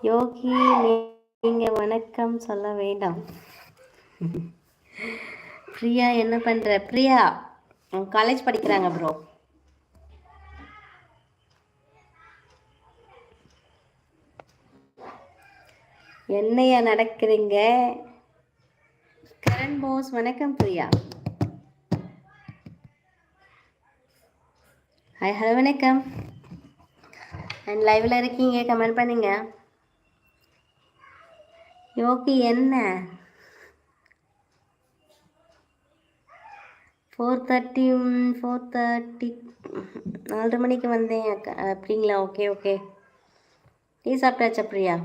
யோகி நீங்க வணக்கம் சொல்ல வேண்டாம். பிரியா என்ன பண்ற? பிரியா காலேஜ் படிக்கிறாங்க ப்ரோ. என்னையா நடக்குறீங்க? கரண் போஸ் வணக்கம் பிரியா. ஹாய் ஹலோ வணக்கம். அண்ட் லைவ்ல இருக்கீங்க, கமெண்ட் பண்ணுங்க. யோகி என்ன 4:30 4:30 மணிக்கு வந்தேன் அப்படிங்களா? Okay okay. டீ சாப்பிட்டாச்சா பிரியா?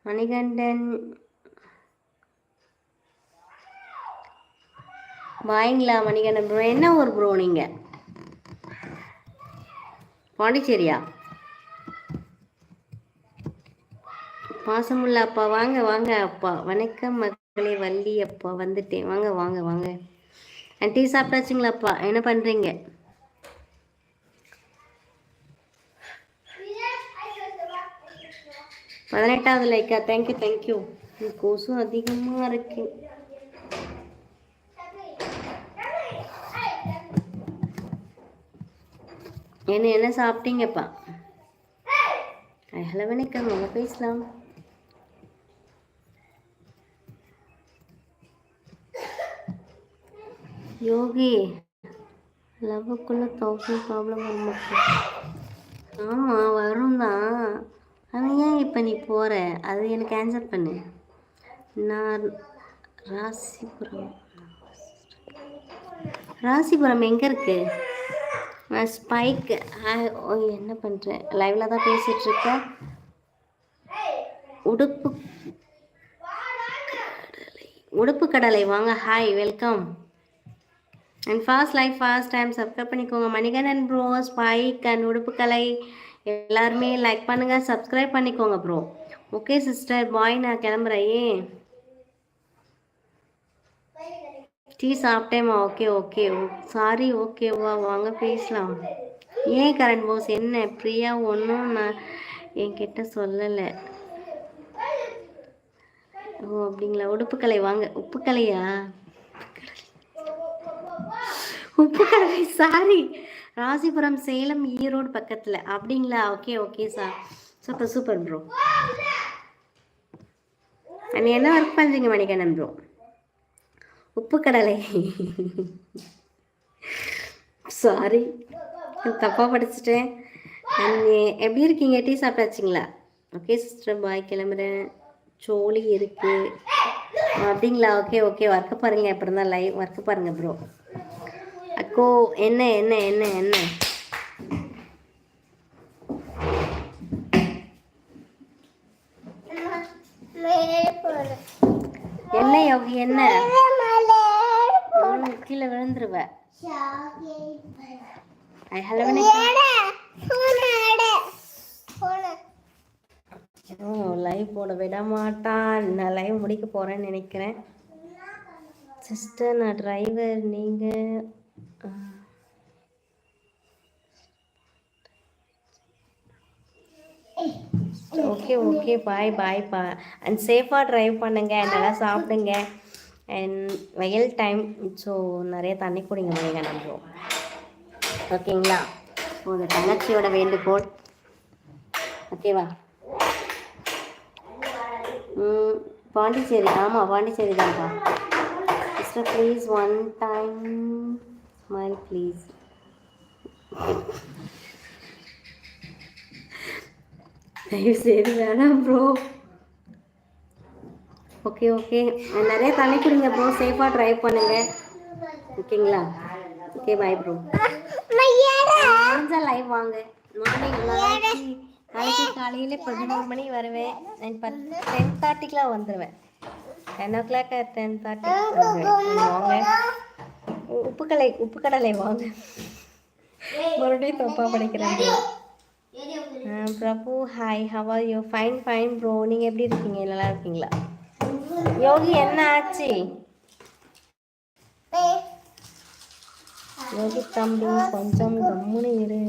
மணிகண்டன் பாய்ங்களா? மணிகண்டன் ப்ரோ என்ன ஊர் ப்ரோ நீங்க? பாண்டிச்சேரியா? பாசமுள்ள அப்பா வாங்க வாங்க அப்பா. வணக்கம் மக்களே. வள்ளி அப்பா வந்துட்டேன். வாங்க வாங்க வாங்க. டீ சாப்பிட்டாச்சுங்களாப்பா? என்ன பண்ணுறீங்க? பதினெட்டாவது லைக்கா? Thank you thank you. கொசு அதிகமாக இருக்கு. என்ன சாப்பிட்டீங்கப்பா? ஹலோ வணக்கம், நம்ம பேசலாம். யோகி லவ்வுக்குள்ள 1000 ப்ராப்ளம் வரும். ஆமாம் வரும் தான். ஆனால் ஏன் இப்போ நீ போகிற? அது எனக்கு ஆன்சர் பண்ணு. நான் ராசிபுரம் எங்கே இருக்கு? ஸ்பைக் என்ன பண்ணுறேன்? லைவ்ல தான் பேசிகிட்டு இருக்கேன். உடுப்பு கடலை வாங்க. Hi welcome. And fast life fast time subscribe பண்ணிக்கோங்க. மணிகண்டன் ப்ரோ, ஸ்பைக் அண்ட் உடுப்புக்கலை எல்லாருமே லைக் பண்ணுங்க, சப்ஸ்கிரைப் பண்ணிக்கோங்க ப்ரோ. ஓகே சிஸ்டர் பாய், நான் கிளம்புறேன். டீ சாப்பிட்டேம்மா. Okay okay sorry. ஓகேவா வாங்க பேசலாம். ஏன் கரண் போஸ் என்ன? பிரியா ஒன்றும் நான் என்கிட்ட சொல்லலை. ஓ அப்படிங்களா? உடுப்புக்கலை வாங்க. உப்புக்கலையா? உப்புக்கடலை சாரி. ராசிபுரம் சேலம் ஈரோடு பக்கத்தில் அப்படிங்களா? Okay okay sir. Super super bro. நீ என்ன ஒர்க் பண்ணுறீங்க மணிகண்டன் ப்ரோ? உப்புக்கடலை சாரி தப்பாக படிச்சுட்டேன். எப்படி இருக்கீங்க? டீ சாப்பிட்டாச்சிங்களா? ஓகே சிஸ்டர் பாய், கிளம்புறேன். சோழி இருக்கு அப்படிங்களா? Okay okay. ஒர்க்கு பாருங்க. அப்புறம் தான் லைவ் ஒர்க்கு பாருங்க ப்ரோ. அக்கோ என்ன என்ன என்ன என்ன என்ன யோகி என்ன? கீழே விழுந்துருவ. லைவ் போட விட மாட்டான். நான் லைவ் முடிக்க போறேன்னு நினைக்கிறேன். சிஸ்டர் நான் டிரைவர், நீங்க ஓகே ஓகே பாய் பாய் பா. அண்ட் சேஃபாக ட்ரைவ் பண்ணுங்க, நல்லா சாப்பிடுங்க. அண்ட் வெயில் டைம், ஸோ நிறைய தண்ணி குடிங்க மணிகண்டன் ப்ரோ. ஓகேங்களா? உங்கள் தங்கச்சியோட வேண்டுகோள். ஓகேவா? பாண்டிச்சேரி. ஆமாம் பாண்டிச்சேரி தான்ப்பா. Sister please one time smile please. சரி வேணாம் ப்ரோ. Okay okay. நிறைய தண்ணி குடிங்க ப்ரோ, சேஃபாக ட்ரைவ் பண்ணுங்க. ஓகேங்களா? Okay bye bro. லைவ் வாங்க. மார்னிங் நாளைக்கு காலையில் 11 மணி வருவேன். 10:30 வந்துடுவேன். 10 o'clock 10:30 வாங்க. உப்புக்கடலை வாங்க. மறுபடியும் தப்பாக படிக்கிறேன். Prabhu hi, how are you? Fine fine bro. நீங்கள் எப்படி இருக்கீங்க? நல்லா இருக்கீங்களா? யோகி என்ன ஆச்சு? யோகி தம்பி கொஞ்சம் கம்முன்னு இரு.